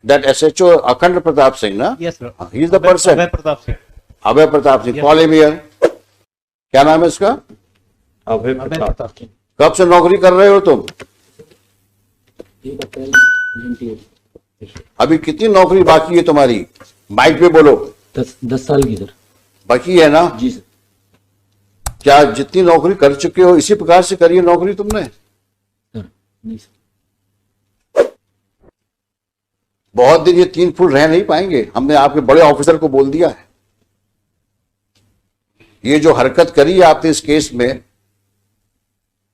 That SHO Akhand Pratap Singh, na? Yes, sir. He is the person. Abhay Pratap Singh. Abhay Pratap Singh, call him here. क्या नाम है इसका? अभय अभय प्रताप। प्रताप सिंह। कब से नौकरी कर रहे हो तुम? अभी कितनी नौकरी बाकी है तुम्हारी? माइक पे बोलो। 10 साल की सर। बाकी है ना? जी सर। क्या जितनी नौकरी कर चुके हो इसी प्रकार से करी है नौकरी तुमने? सर नहीं सर। बहुत दिन ये 3 फुट रह नहीं पाएंगे। हमने आपके बड़े ऑफिसर को बोल दिया है। ये जो हरकत करी है आपने इस केस में,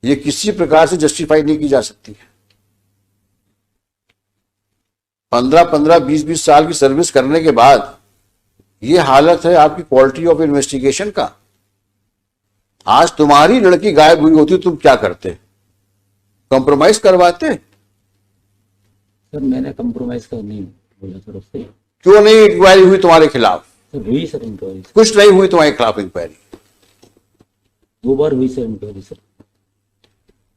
ये किसी प्रकार से जस्टिफाई नहीं की जा सकती है। 15-15, 20-20 साल की सर्विस करने के बाद ये हालत है आपकी क्वालिटी ऑफ इन्वेस्टिगेशन का। आज तुम्हारी लड़की गायब हुई होती तुम क्या करते? कॉम्प्रोमाइज करवाते? सर मैंने कंप्रोमाइज कर नहीं बोला सर उससे। क्यों नहीं इंक्वायरी हुई तुम्हारे खिलाफ? सर हुई सर इंक्वायरी। कुछ नहीं हुई तुम्हारे खिलाफ इंक्वायरी? 2 बार हुई सर इंक्वायरी सर।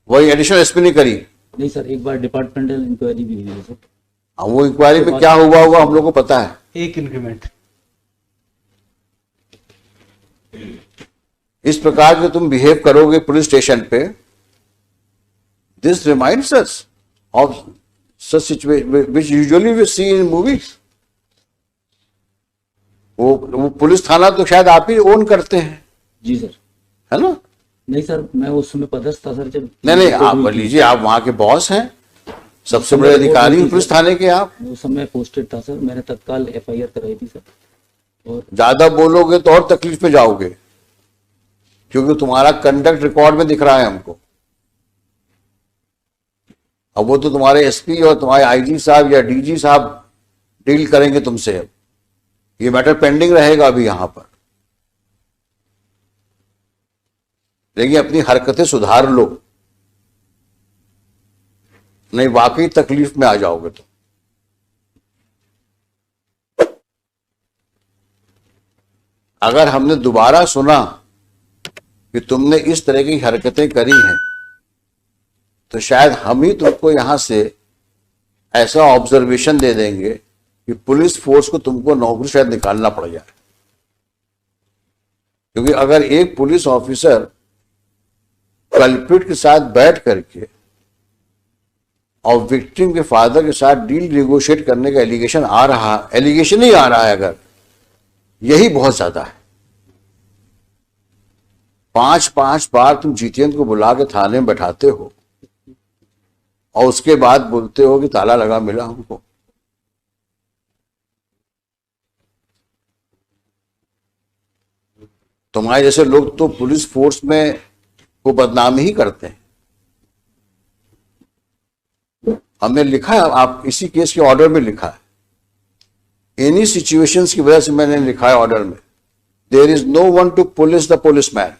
वही एडिशनल एसपी ने करी? नहीं सर, एक बार डिपार्टमेंटल इंक्वायरी भी हुई है सर। वो इंक्वायरी में क्या हुआ होगा हम लोग को पता है। एक इंक्रीमेंट। इस प्रकार के तुम बिहेव करोगे पुलिस स्टेशन पे, this reminds us of such situation which usually we see in movies. वो पुलिस थाना तो शायद आप ही ओन करते हैं। जी सर। है ना? नहीं सर, मैं उस समय पदस्थ था सर जब। नहीं आप लीजिए, आप वहां के बॉस हैं, सबसे बड़े अधिकारी पुलिस थाने के आप। उस समय पोस्टेड था सर, मैंने तत्काल FIR कराई थी सर। और ज्यादा बोलोगे तो और तकलीफ में जाओगे, क्योंकि तुम्हारा कंडक्ट रिकॉर्ड में दिख रहा है हमको। अब वो तो तुम्हारे एसपी और तुम्हारे IG साहब या DG साहब डील करेंगे तुमसे। अब ये मैटर पेंडिंग रहेगा अभी यहां पर। लेकिन अपनी हरकतें सुधार लो, नहीं वाकई तकलीफ में आ जाओगे तुम। अगर हमने दोबारा सुना कि तुमने इस तरह की हरकतें करी हैं, तो शायद हम ही तुमको यहां से ऐसा ऑब्जर्वेशन दे देंगे कि पुलिस फोर्स को तुमको नौकरी शायद निकालना पड़ जाए। क्योंकि अगर एक पुलिस ऑफिसर कल्प्रिट के साथ बैठ करके और विक्टिम के फादर के साथ डील नेगोशिएट करने का एलिगेशन ही आ रहा है, अगर यही बहुत ज्यादा है। 5-5 बार तुम जीतेंद्र को बुला के थाने में बैठाते हो और उसके बाद बोलते हो कि ताला लगा मिला हमको। तुम्हारे जैसे लोग तो पुलिस फोर्स में को बदनाम ही करते हैं। हमने लिखा है, आप इसी केस के ऑर्डर में लिखा है, एनी सिचुएशंस की वजह से मैंने लिखा है ऑर्डर में, there is no one to police the policeman.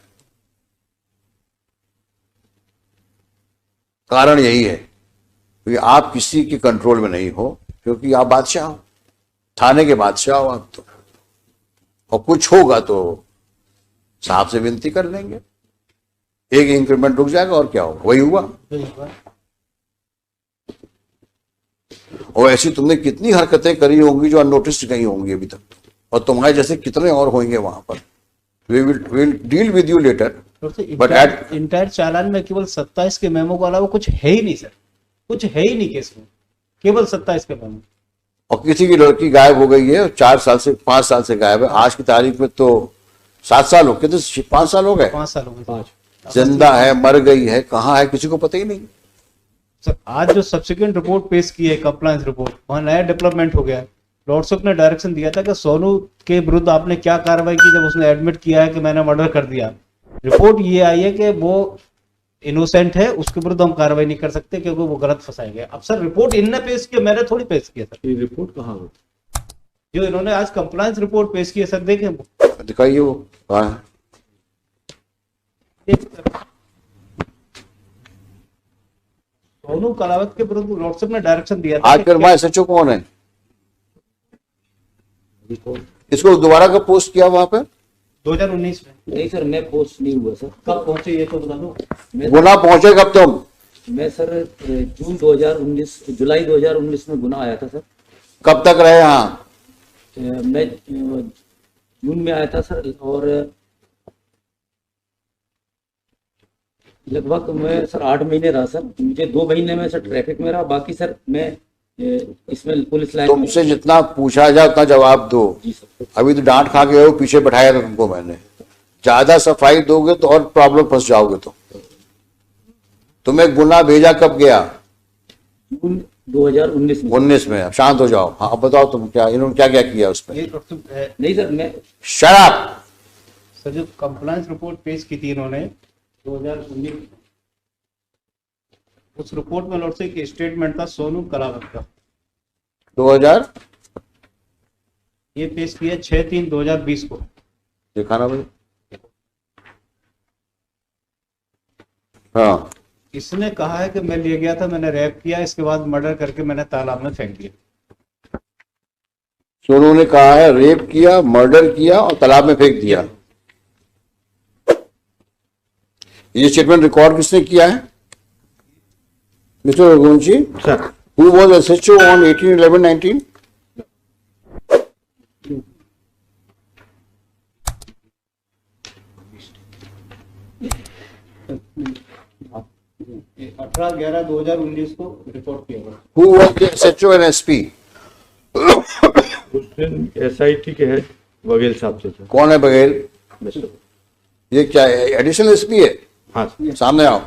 कारण यही है क्योंकि आप किसी के कंट्रोल में नहीं हो, क्योंकि आप बादशाह हो, थाने के बादशाह हो आप तो। और कुछ होगा तो साहब से विनती कर लेंगे, एक इंक्रीमेंट रुक जाएगा और क्या होगा। वही हुआ। और ऐसी तुमने कितनी हरकतें करी होंगी जो अननोटिस्ड गई होंगी अभी तक, और तुम्हारे जैसे कितने और होंगे वहां पर। We will deal with you later. But at entire चालान में केवल 27 के मेमो के अलावा कुछ है ही नहीं सर, कुछ है ही नहीं केस में, केवल 27 के मेमो। और किसी की लड़की गायब हो गई है, 4 साल से 5 साल से गायब है। आज की तारीख में तो 7 साल हो गए, तो 5 साल हो गए। 5 साल हो गए। जिंदा है, मर गई है, कहाँ है, किसी को पता ही नहीं। सर आज जो सब्सिक्वेंट रिपोर्ट पेश की है, कंप्लायंस रिपोर्ट, वहां नया डेवलपमेंट हो गया है। लॉर्डशिप ने डायरेक्शन दिया था कि सोनू के विरुद्ध आपने क्या कार्रवाई की जब उसने एडमिट किया है कि मैंने मर्डर कर दिया। रिपोर्ट ये आई है कि वो इनोसेंट है, उसके विरुद्ध हम कार्रवाई नहीं कर सकते क्योंकि वो गलत फंसाए गए। अब सर रिपोर्ट इनने पेश किया, मैंने थोड़ी पेश किया सर। ये रिपोर्ट कहाँ हो जो इन्होंने आज कंप्लायंस रिपोर्ट पेश की है सर, देखें दिखाइए वो कहाँ है। सोनू कलावत के विरुद्ध लॉर्डशिप ने डायरेक्शन दिया था। आज फिर मैं SHO कौन है? इसको दोबारा कब पोस्ट किया वहां पे? 2019 में। नहीं सर, मैं पोस्ट नहीं हुआ सर। कब पहुंचे ये तो बता दो। गुना पहुंचे कब तुम? मैं सर जुलाई 2019 में गुना आया था सर। कब तक रहे यहाँ? मैं जून में आया था सर, और लगभग मैं सर 8 महीने रहा सर। मुझे 2 महीने में सर ट्रैफिक में रहा, बाकी सर मैं इसमें पुलिस लाइन में। तुमसे जितना पूछा जाए उतना जवाब दो। जी सर। अभी तो डांट खा के हो, पीछे बैठाया था तुमको मैंने। ज्यादा सफाई दोगे तो और प्रॉब्लम फंस जाओगे। तो तुम्हें गुना भेजा कब गया? जून 2019 में। 19 में। अब शांत हो जाओ। हाँ अब बताओ तुम क्या, इन्होंने क्या क्या किया उस पर? ये डॉक्टर नहीं सर, मैं शराब। सर जो कंप्लायंस रिपोर्ट पेश की थी इन्होंने 2019, उस रिपोर्ट में लॉर्ड से एक स्टेटमेंट था सोनू कलावत का, 2000 ये पेश किया 6/3/2020 को। दिखाना भाई। हाँ, इसने कहा है कि मैं ले गया था, मैंने रैप किया, इसके बाद मर्डर करके मैंने तालाब में फेंक दिया। सोनू ने कहा है रेप किया, मर्डर किया और तालाब में फेंक दिया। ये स्टेटमेंट रिकॉर्ड किसने किया है? Mister Raghuvanshi sir. Who was SHO on 18/11/19? 18/11/2019 को रिपोर्ट किया गया। Who was the SHO and SP? उस दिन SIT के हेड बघेल साहब थे सर। कौन है बघेल? मिस्टर। ये क्या है? एडिशनल एसपी है? हाँ सर। सामने आओ।